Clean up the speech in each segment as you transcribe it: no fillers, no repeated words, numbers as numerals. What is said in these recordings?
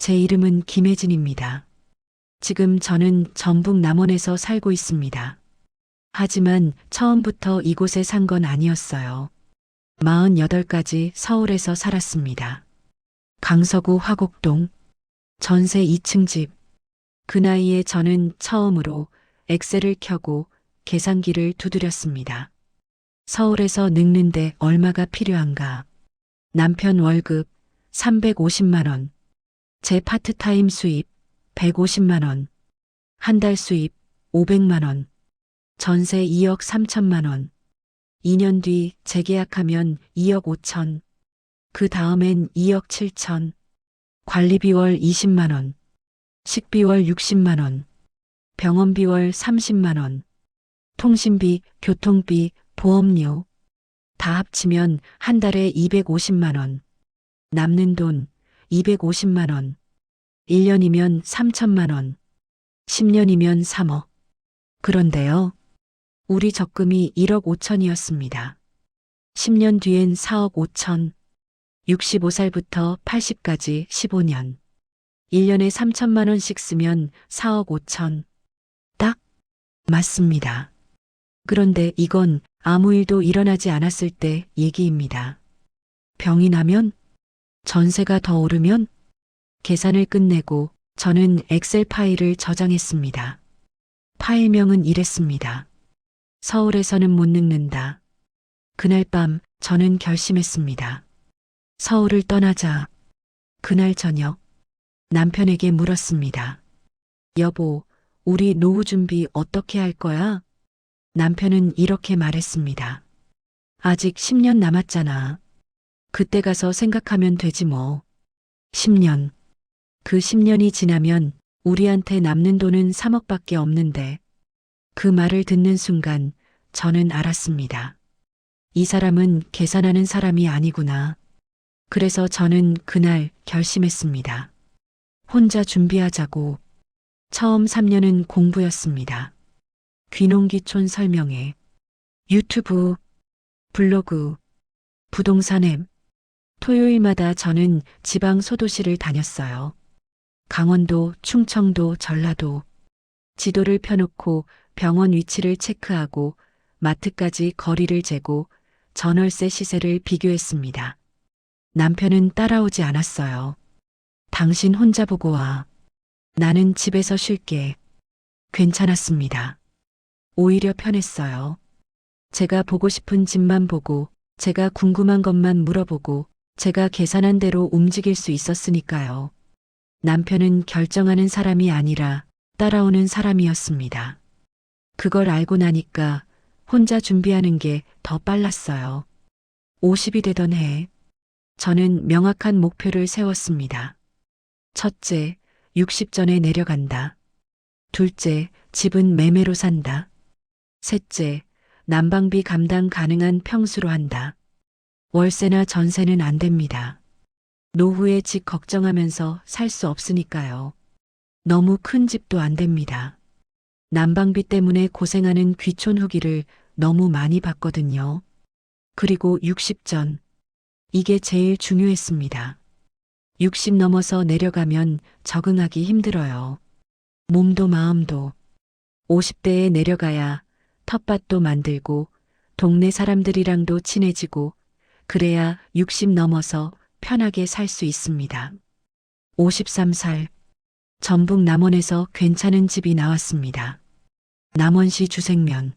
제 이름은 김혜진입니다. 지금 저는 전북 남원에서 살고 있습니다. 하지만 처음부터 이곳에 산 건 아니었어요. 48까지 서울에서 살았습니다. 강서구 화곡동, 전세 2층 집. 그 나이에 저는 처음으로 엑셀을 켜고 계산기를 두드렸습니다. 서울에서 늙는데 얼마가 필요한가? 남편 월급 350만 원, 제 파트타임 수입 150만 원, 한 달 수입 500만 원, 전세 2억 3천만 원, 2년 뒤 재계약하면 2억 5천, 그 다음엔 2억 7천, 관리비 월 20만 원, 식비 월 60만 원, 병원비 월 30만 원, 통신비, 교통비, 보험료 다 합치면 한 달에 250만 원, 남는 돈 250만 원, 1년이면 3천만 원, 10년이면 3억. 그런데요, 우리 적금이 1억 5천이었습니다. 10년 뒤엔 4억 5천, 65살부터 80까지 15년. 1년에 3천만 원씩 쓰면 4억 5천. 딱 맞습니다. 그런데 이건 아무 일도 일어나지 않았을 때 얘기입니다. 병이 나면? 전세가 더 오르면? 계산을 끝내고 저는 엑셀 파일을 저장했습니다. 파일명은 이랬습니다. 서울에서는 못 늙는다. 그날 밤 저는 결심했습니다. 서울을 떠나자. 그날 저녁 남편에게 물었습니다. 여보, 우리 노후 준비 어떻게 할 거야? 남편은 이렇게 말했습니다. 아직 10년 남았잖아. 그때 가서 생각하면 되지 뭐. 10년. 그 10년이 지나면 우리한테 남는 돈은 3억밖에 없는데. 그 말을 듣는 순간 저는 알았습니다. 이 사람은 계산하는 사람이 아니구나. 그래서 저는 그날 결심했습니다. 혼자 준비하자고. 처음 3년은 공부였습니다. 귀농귀촌 설명회, 유튜브, 블로그, 부동산 앱. 토요일마다 저는 지방 소도시를 다녔어요. 강원도, 충청도, 전라도. 지도를 펴놓고 병원 위치를 체크하고 마트까지 거리를 재고 전월세 시세를 비교했습니다. 남편은 따라오지 않았어요. 당신 혼자 보고 와. 나는 집에서 쉴게. 괜찮았습니다. 오히려 편했어요. 제가 보고 싶은 집만 보고, 제가 궁금한 것만 물어보고, 제가 계산한 대로 움직일 수 있었으니까요. 남편은 결정하는 사람이 아니라 따라오는 사람이었습니다. 그걸 알고 나니까 혼자 준비하는 게 더 빨랐어요. 50이 되던 해, 저는 명확한 목표를 세웠습니다. 첫째, 60 전에 내려간다. 둘째, 집은 매매로 산다. 셋째, 난방비 감당 가능한 평수로 한다. 월세나 전세는 안 됩니다. 노후에 집 걱정하면서 살 수 없으니까요. 너무 큰 집도 안 됩니다. 난방비 때문에 고생하는 귀촌 후기를 너무 많이 봤거든요. 그리고 60 전. 이게 제일 중요했습니다. 60 넘어서 내려가면 적응하기 힘들어요. 몸도 마음도. 50대에 내려가야 텃밭도 만들고 동네 사람들이랑도 친해지고 그래야 60 넘어서 편하게 살 수 있습니다. 53살 전북 남원에서 괜찮은 집이 나왔습니다. 남원시 주생면.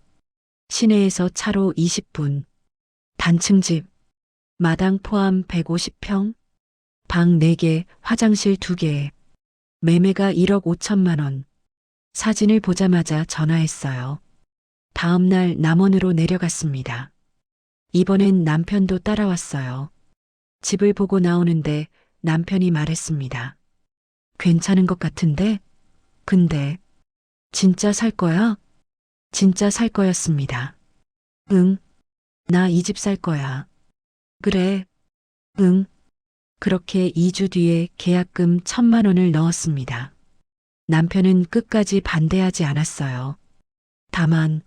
시내에서 차로 20분. 단층집. 마당 포함 150평. 방 4개, 화장실 2개. 매매가 1억 5천만 원. 사진을 보자마자 전화했어요. 다음 날 남원으로 내려갔습니다. 이번엔 남편도 따라왔어요. 집을 보고 나오는데 남편이 말했습니다. 괜찮은 것 같은데? 근데 진짜 살 거야? 진짜 살 거였습니다. 응. 나 이 집 살 거야. 그래. 응. 그렇게 2주 뒤에 계약금 1,000만 원을 넣었습니다. 남편은 끝까지 반대하지 않았어요. 다만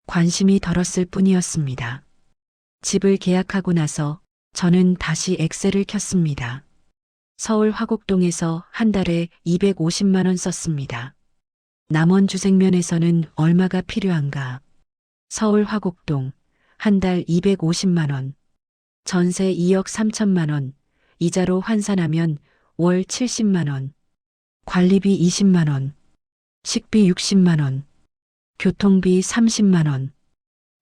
관심이 덜었을 뿐이었습니다. 집을 계약하고 나서 저는 다시 엑셀을 켰습니다. 서울 화곡동에서 한 달에 250만 원 썼습니다. 남원주생면에서는 얼마가 필요한가? 서울 화곡동 한 달 250만 원, 전세 2억 3천만 원, 이자로 환산하면 월 70만 원, 관리비 20만 원, 식비 60만 원, 교통비 30만 원,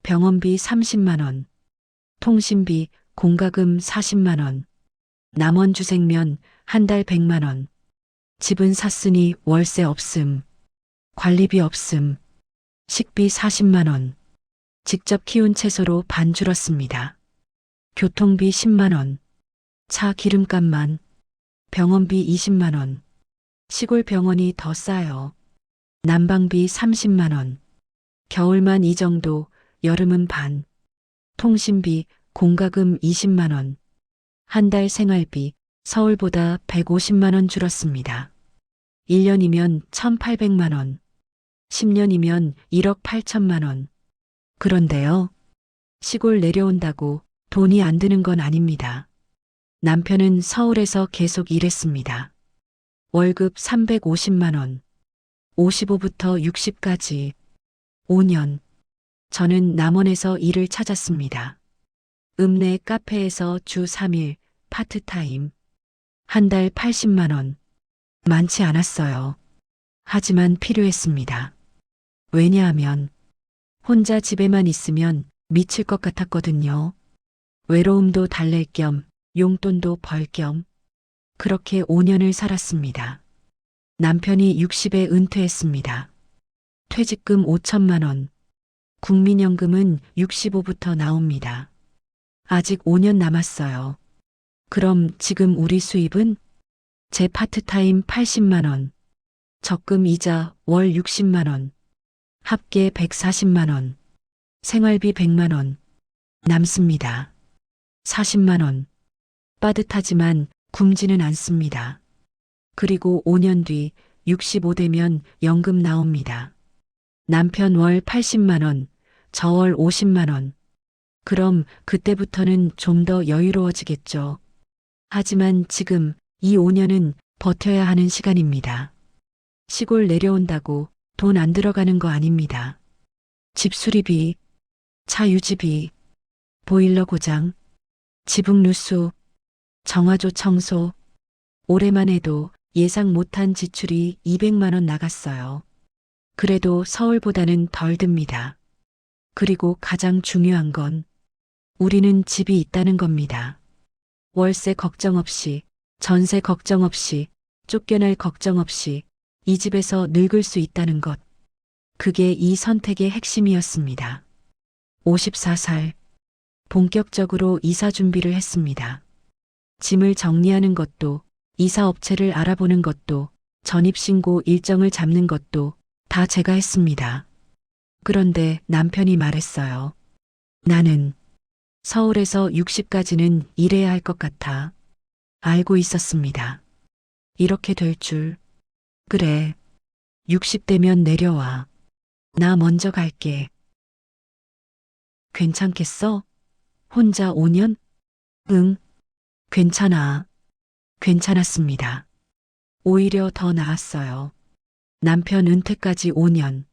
병원비 30만 원, 통신비, 공과금 40만 원, 남원주생면 한 달 100만 원, 집은 샀으니 월세 없음, 관리비 없음, 식비 40만 원, 직접 키운 채소로 반 줄었습니다. 교통비 10만 원, 차 기름값만, 병원비 20만 원, 시골 병원이 더 싸요. 난방비 30만 원, 겨울만 이 정도, 여름은 반, 통신비, 공과금 20만 원, 한 달 생활비 서울보다 150만 원 줄었습니다. 1년이면 1,800만 원, 10년이면 1억 8천만 원. 그런데요, 시골 내려온다고 돈이 안 드는 건 아닙니다. 남편은 서울에서 계속 일했습니다. 월급 350만 원, 55부터 60까지 5년. 저는 남원에서 일을 찾았습니다. 읍내 카페에서 주 3일 파트타임. 한 달 80만 원. 많지 않았어요. 하지만 필요했습니다. 왜냐하면 혼자 집에만 있으면 미칠 것 같았거든요. 외로움도 달랠 겸 용돈도 벌 겸 그렇게 5년을 살았습니다. 남편이 60에 은퇴했습니다. 퇴직금 5천만 원, 국민연금은 65부터 나옵니다. 아직 5년 남았어요. 그럼 지금 우리 수입은? 제 파트타임 80만 원, 적금 이자 월 60만 원, 합계 140만 원, 생활비 100만 원, 남습니다. 40만 원. 빠듯하지만 굶지는 않습니다. 그리고 5년 뒤 65되면 연금 나옵니다. 남편 월 80만 원, 저 월 50만 원. 그럼 그때부터는 좀 더 여유로워지겠죠. 하지만 지금 이 5년은 버텨야 하는 시간입니다. 시골 내려온다고 돈 안 들어가는 거 아닙니다. 집 수리비, 차 유지비, 보일러 고장, 지붕 누수, 정화조 청소. 올해만 해도 예상 못한 지출이 200만 원 나갔어요. 그래도 서울보다는 덜 듭니다. 그리고 가장 중요한 건 우리는 집이 있다는 겁니다. 월세 걱정 없이, 전세 걱정 없이, 쫓겨날 걱정 없이 이 집에서 늙을 수 있다는 것. 그게 이 선택의 핵심이었습니다. 54살. 본격적으로 이사 준비를 했습니다. 짐을 정리하는 것도, 이사 업체를 알아보는 것도, 전입신고 일정을 잡는 것도 다 제가 했습니다. 그런데 남편이 말했어요. 나는 서울에서 60까지는 일해야 할 것 같아. 알고 있었습니다. 이렇게 될 줄. 그래. 60대면 내려와. 나 먼저 갈게. 괜찮겠어? 혼자 5년? 응. 괜찮아. 괜찮았습니다. 오히려 더 나았어요. 남편 은퇴까지 5년.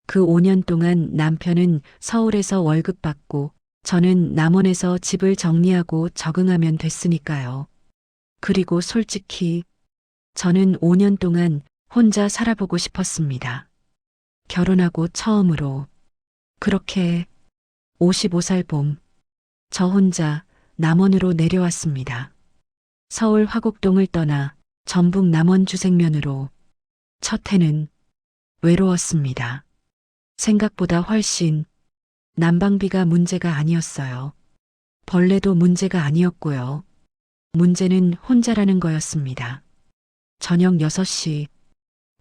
그 5년 동안 남편은 서울에서 월급 받고 저는 남원에서 집을 정리하고 적응하면 됐으니까요. 그리고 솔직히 저는 5년 동안 혼자 살아보고 싶었습니다. 결혼하고 처음으로. 그렇게 55살 봄, 저 혼자 남원으로 내려왔습니다. 서울 화곡동을 떠나 전북 남원 주생면으로. 첫 해는 외로웠습니다. 생각보다 훨씬. 난방비가 문제가 아니었어요. 벌레도 문제가 아니었고요. 문제는 혼자라는 거였습니다. 저녁 6시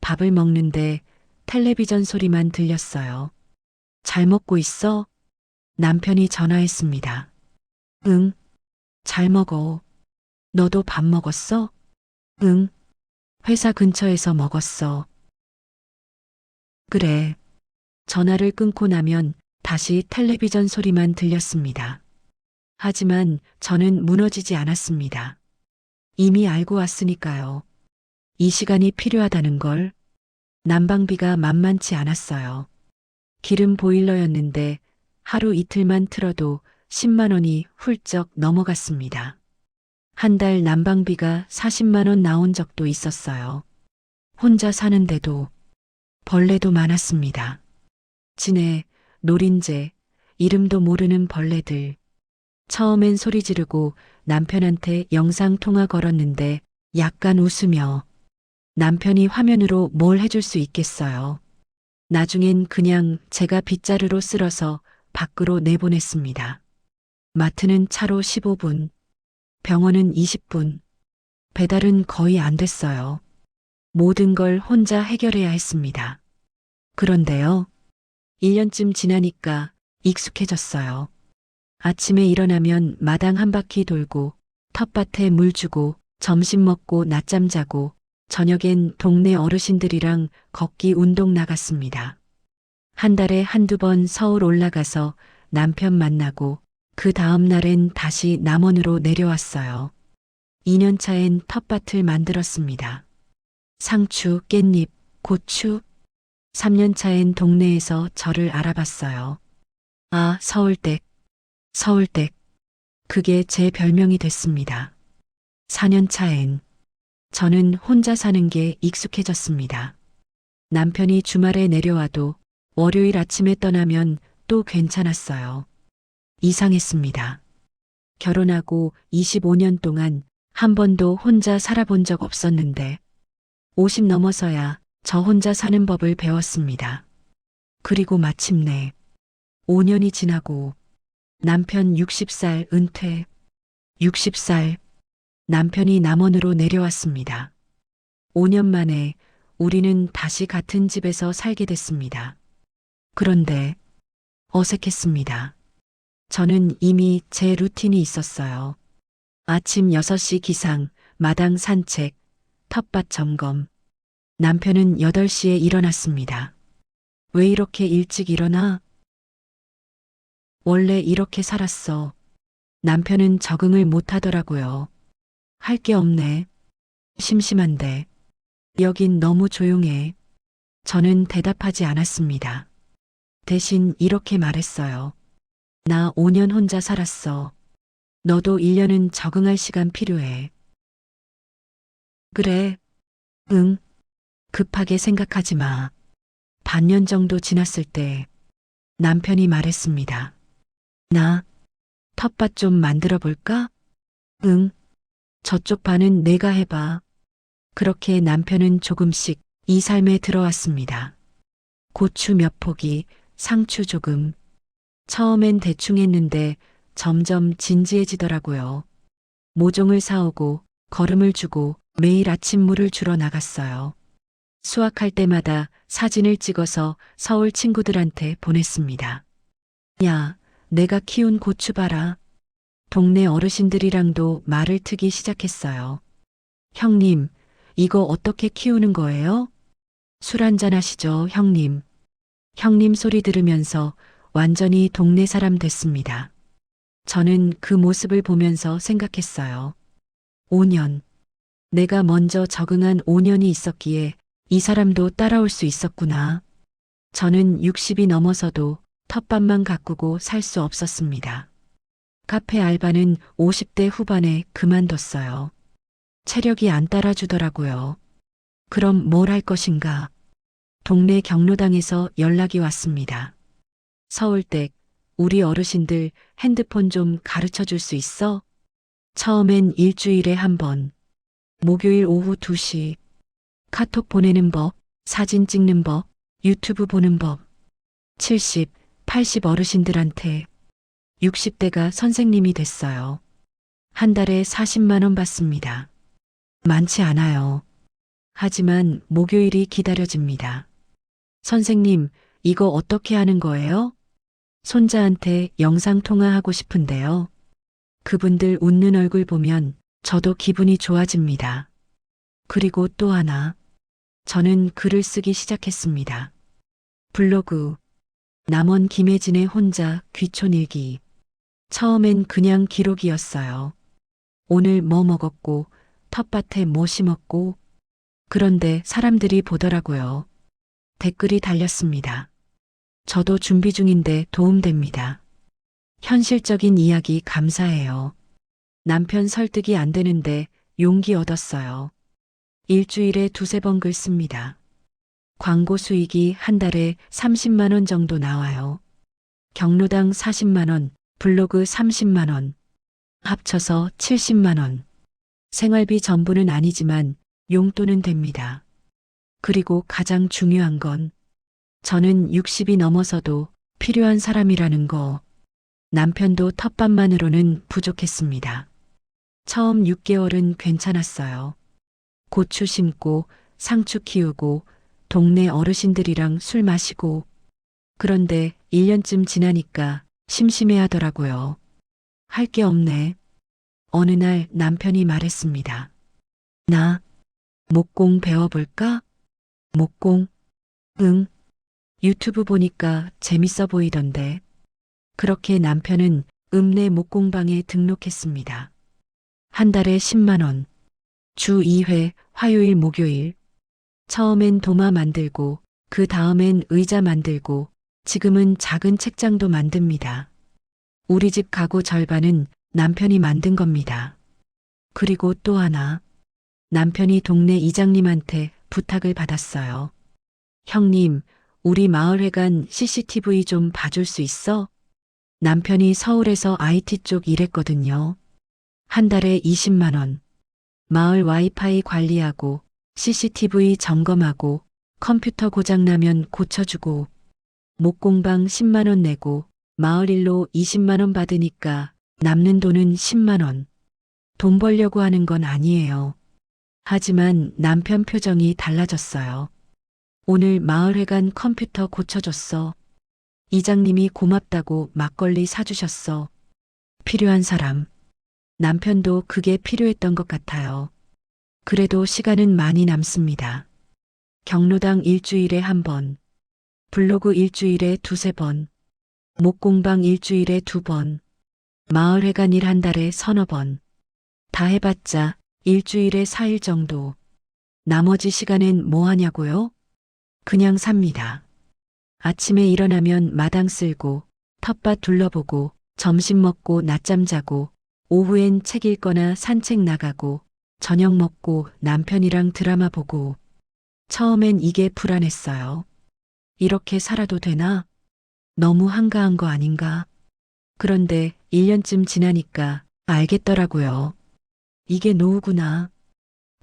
밥을 먹는데 텔레비전 소리만 들렸어요. 잘 먹고 있어? 남편이 전화했습니다. 응, 잘 먹어. 너도 밥 먹었어? 응, 회사 근처에서 먹었어. 그래. 전화를 끊고 나면 다시 텔레비전 소리만 들렸습니다. 하지만 저는 무너지지 않았습니다. 이미 알고 왔으니까요. 이 시간이 필요하다는 걸. 난방비가 만만치 않았어요. 기름 보일러였는데 하루 이틀만 틀어도 10만 원이 훌쩍 넘어갔습니다. 한 달 난방비가 40만 원 나온 적도 있었어요. 혼자 사는데도 벌레도 많았습니다. 진해, 노린재, 이름도 모르는 벌레들. 처음엔 소리 지르고 남편한테 영상 통화 걸었는데 약간 웃으며 남편이 화면으로 뭘 해줄 수 있겠어요. 나중엔 그냥 제가 빗자루로 쓸어서 밖으로 내보냈습니다. 마트는 차로 15분, 병원은 20분, 배달은 거의 안 됐어요. 모든 걸 혼자 해결해야 했습니다. 그런데요, 1년쯤 지나니까 익숙해졌어요. 아침에 일어나면 마당 한 바퀴 돌고, 텃밭에 물 주고, 점심 먹고 낮잠 자고, 저녁엔 동네 어르신들이랑 걷기 운동 나갔습니다. 한 달에 한두 번 서울 올라가서 남편 만나고, 그 다음 날엔 다시 남원으로 내려왔어요. 2년 차엔 텃밭을 만들었습니다. 상추, 깻잎, 고추. 3년 차엔 동네에서 저를 알아봤어요. 아, 서울댁, 서울댁. 그게 제 별명이 됐습니다. 4년 차엔 저는 혼자 사는 게 익숙해졌습니다. 남편이 주말에 내려와도 월요일 아침에 떠나면 또 괜찮았어요. 이상했습니다. 결혼하고 25년 동안 한 번도 혼자 살아본 적 없었는데 50 넘어서야 저 혼자 사는 법을 배웠습니다. 그리고 마침내 5년이 지나고 남편 60살 은퇴, 60살 남편이 남원으로 내려왔습니다. 5년 만에 우리는 다시 같은 집에서 살게 됐습니다. 그런데 어색했습니다. 저는 이미 제 루틴이 있었어요. 아침 6시 기상, 마당 산책, 텃밭 점검. 남편은 8시에 일어났습니다. 왜 이렇게 일찍 일어나? 원래 이렇게 살았어. 남편은 적응을 못 하더라고요. 할 게 없네. 심심한데. 여긴 너무 조용해. 저는 대답하지 않았습니다. 대신 이렇게 말했어요. 나 5년 혼자 살았어. 너도 1년은 적응할 시간 필요해. 그래. 응. 급하게 생각하지 마. 반년 정도 지났을 때 남편이 말했습니다. 나 텃밭 좀 만들어 볼까? 응. 저쪽 반은 내가 해봐. 그렇게 남편은 조금씩 이 삶에 들어왔습니다. 고추 몇 포기, 상추 조금. 처음엔 대충 했는데 점점 진지해지더라고요. 모종을 사오고 거름을 주고 매일 아침 물을 주러 나갔어요. 수확할 때마다 사진을 찍어서 서울 친구들한테 보냈습니다. 야, 내가 키운 고추 봐라. 동네 어르신들이랑도 말을 트기 시작했어요. 형님, 이거 어떻게 키우는 거예요? 술 한잔 하시죠, 형님. 형님 소리 들으면서 완전히 동네 사람 됐습니다. 저는 그 모습을 보면서 생각했어요. 5년. 내가 먼저 적응한 5년이 있었기에 이 사람도 따라올 수 있었구나. 저는 60이 넘어서도 텃밭만 가꾸고 살 수 없었습니다. 카페 알바는 50대 후반에 그만뒀어요. 체력이 안 따라주더라고요. 그럼 뭘 할 것인가? 동네 경로당에서 연락이 왔습니다. 서울댁, 우리 어르신들 핸드폰 좀 가르쳐 줄 수 있어? 처음엔 일주일에 한 번, 목요일 오후 2시, 카톡 보내는 법, 사진 찍는 법, 유튜브 보는 법. 70, 80 어르신들한테 60대가 선생님이 됐어요. 한 달에 40만 원 받습니다. 많지 않아요. 하지만 목요일이 기다려집니다. 선생님, 이거 어떻게 하는 거예요? 손자한테 영상통화하고 싶은데요. 그분들 웃는 얼굴 보면 저도 기분이 좋아집니다. 그리고 또 하나. 저는 글을 쓰기 시작했습니다. 블로그. 남원 김혜진의 혼자 귀촌일기. 처음엔 그냥 기록이었어요. 오늘 뭐 먹었고, 텃밭에 뭐 심었고. 그런데 사람들이 보더라고요. 댓글이 달렸습니다. 저도 준비 중인데 도움됩니다. 현실적인 이야기 감사해요. 남편 설득이 안 되는데 용기 얻었어요. 일주일에 두세 번 글 씁니다. 광고 수익이 한 달에 30만 원 정도 나와요. 경로당 40만 원, 블로그 30만 원, 합쳐서 70만 원. 생활비 전부는 아니지만 용돈은 됩니다. 그리고 가장 중요한 건 저는 60이 넘어서도 필요한 사람이라는 거. 남편도 텃밭만으로는 부족했습니다. 처음 6개월은 괜찮았어요. 고추 심고 상추 키우고 동네 어르신들이랑 술 마시고. 그런데 1년쯤 지나니까 심심해 하더라고요. 할 게 없네. 어느 날 남편이 말했습니다. 나 목공 배워볼까? 목공? 응. 유튜브 보니까 재밌어 보이던데. 그렇게 남편은 읍내 목공방에 등록했습니다. 한 달에 10만 원. 주 2회 화요일 목요일. 처음엔 도마 만들고 그 다음엔 의자 만들고 지금은 작은 책장도 만듭니다. 우리 집 가구 절반은 남편이 만든 겁니다. 그리고 또 하나. 남편이 동네 이장님한테 부탁을 받았어요. 형님, 우리 마을회관 CCTV 좀 봐줄 수 있어? 남편이 서울에서 IT 쪽 일했거든요. 한 달에 20만 원. 마을 와이파이 관리하고 CCTV 점검하고 컴퓨터 고장나면 고쳐주고 목공방 10만 원 내고 마을 일로 20만 원 받으니까 남는 돈은 10만 원. 돈 벌려고 하는 건 아니에요. 하지만 남편 표정이 달라졌어요. 오늘 마을회관 컴퓨터 고쳐줬어. 이장님이 고맙다고 막걸리 사주셨어. 필요한 사람. 남편도 그게 필요했던 것 같아요. 그래도 시간은 많이 남습니다. 경로당 일주일에 한 번, 블로그 일주일에 두세 번, 목공방 일주일에 2번, 마을회관 일 한 달에 서너 번. 다 해봤자 일주일에 4일 정도. 나머지 시간엔 뭐 하냐고요? 그냥 삽니다. 아침에 일어나면 마당 쓸고, 텃밭 둘러보고, 점심 먹고 낮잠 자고, 오후엔 책 읽거나 산책 나가고, 저녁 먹고 남편이랑 드라마 보고. 처음엔 이게 불안했어요. 이렇게 살아도 되나? 너무 한가한 거 아닌가? 그런데 1년쯤 지나니까 알겠더라고요. 이게 노후구나.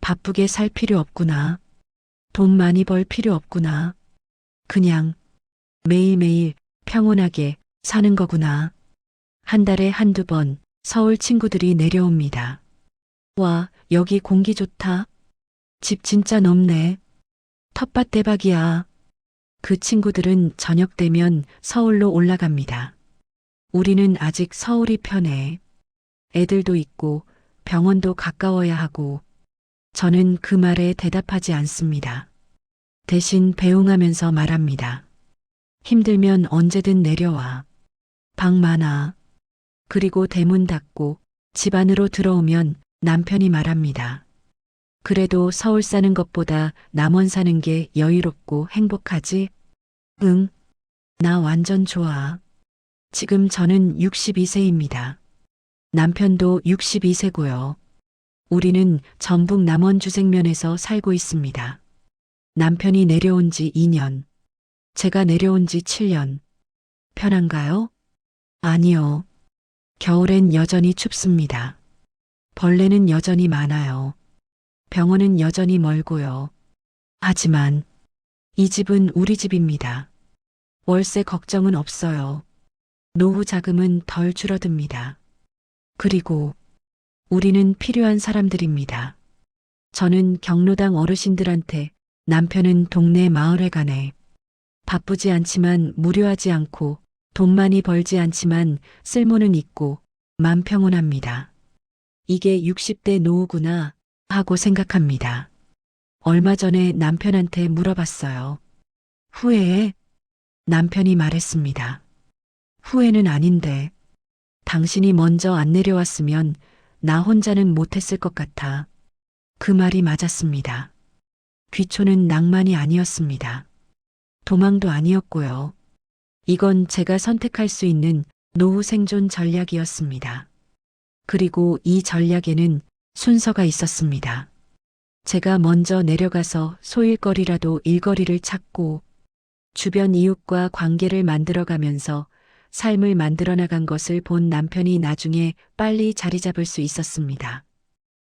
바쁘게 살 필요 없구나. 돈 많이 벌 필요 없구나. 그냥 매일매일 평온하게 사는 거구나. 한 달에 한두 번 서울 친구들이 내려옵니다. 와, 여기 공기 좋다. 집 진짜 넓네. 텃밭 대박이야. 그 친구들은 저녁 되면 서울로 올라갑니다. 우리는 아직 서울이 편해. 애들도 있고 병원도 가까워야 하고. 저는 그 말에 대답하지 않습니다. 대신 배웅하면서 말합니다. 힘들면 언제든 내려와. 방 많아. 그리고 대문 닫고 집 안으로 들어오면 남편이 말합니다. 그래도 서울 사는 것보다 남원 사는 게 여유롭고 행복하지? 응, 나 완전 좋아. 지금 저는 62세입니다. 남편도 62세고요. 우리는 전북 남원 주생면에서 살고 있습니다. 남편이 내려온 지 2년, 제가 내려온 지 7년. 편한가요? 아니요. 겨울엔 여전히 춥습니다. 벌레는 여전히 많아요. 병원은 여전히 멀고요. 하지만 이 집은 우리 집입니다. 월세 걱정은 없어요. 노후 자금은 덜 줄어듭니다. 그리고 우리는 필요한 사람들입니다. 저는 경로당 어르신들한테, 남편은 동네 마을회관에. 바쁘지 않지만 무료하지 않고 돈 많이 벌지 않지만 쓸모는 있고 맘 평온합니다. 이게 60대 노후구나 하고 생각합니다. 얼마 전에 남편한테 물어봤어요. 후회해? 남편이 말했습니다. 후회는 아닌데 당신이 먼저 안 내려왔으면 나 혼자는 못했을 것 같아. 그 말이 맞았습니다. 귀촌은 낭만이 아니었습니다. 도망도 아니었고요. 이건 제가 선택할 수 있는 노후 생존 전략이었습니다. 그리고 이 전략에는 순서가 있었습니다. 제가 먼저 내려가서 소일거리라도 일거리를 찾고 주변 이웃과 관계를 만들어가면서 삶을 만들어 나간 것을 본 남편이 나중에 빨리 자리 잡을 수 있었습니다.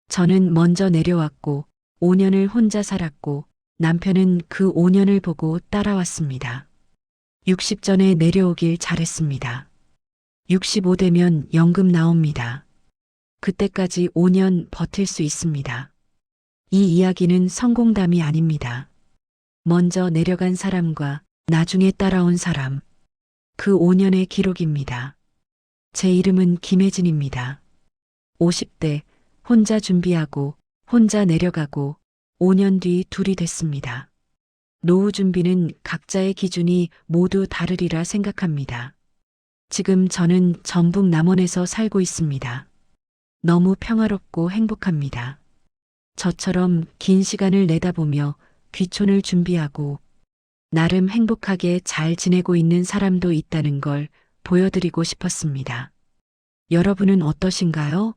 저는 먼저 내려왔고 5년을 혼자 살았고 남편은 그 5년을 보고 따라왔습니다. 60 전에 내려오길 잘했습니다. 65되면 연금 나옵니다. 그때까지 5년 버틸 수 있습니다. 이 이야기는 성공담이 아닙니다. 먼저 내려간 사람과 나중에 따라온 사람, 그 5년의 기록입니다. 제 이름은 김혜진입니다. 50대 혼자 준비하고 혼자 내려가고 5년 뒤 둘이 됐습니다. 노후 준비는 각자의 기준이 모두 다르리라 생각합니다. 지금 저는 전북 남원에서 살고 있습니다. 너무 평화롭고 행복합니다. 저처럼 긴 시간을 내다보며 귀촌을 준비하고 나름 행복하게 잘 지내고 있는 사람도 있다는 걸 보여드리고 싶었습니다. 여러분은 어떠신가요?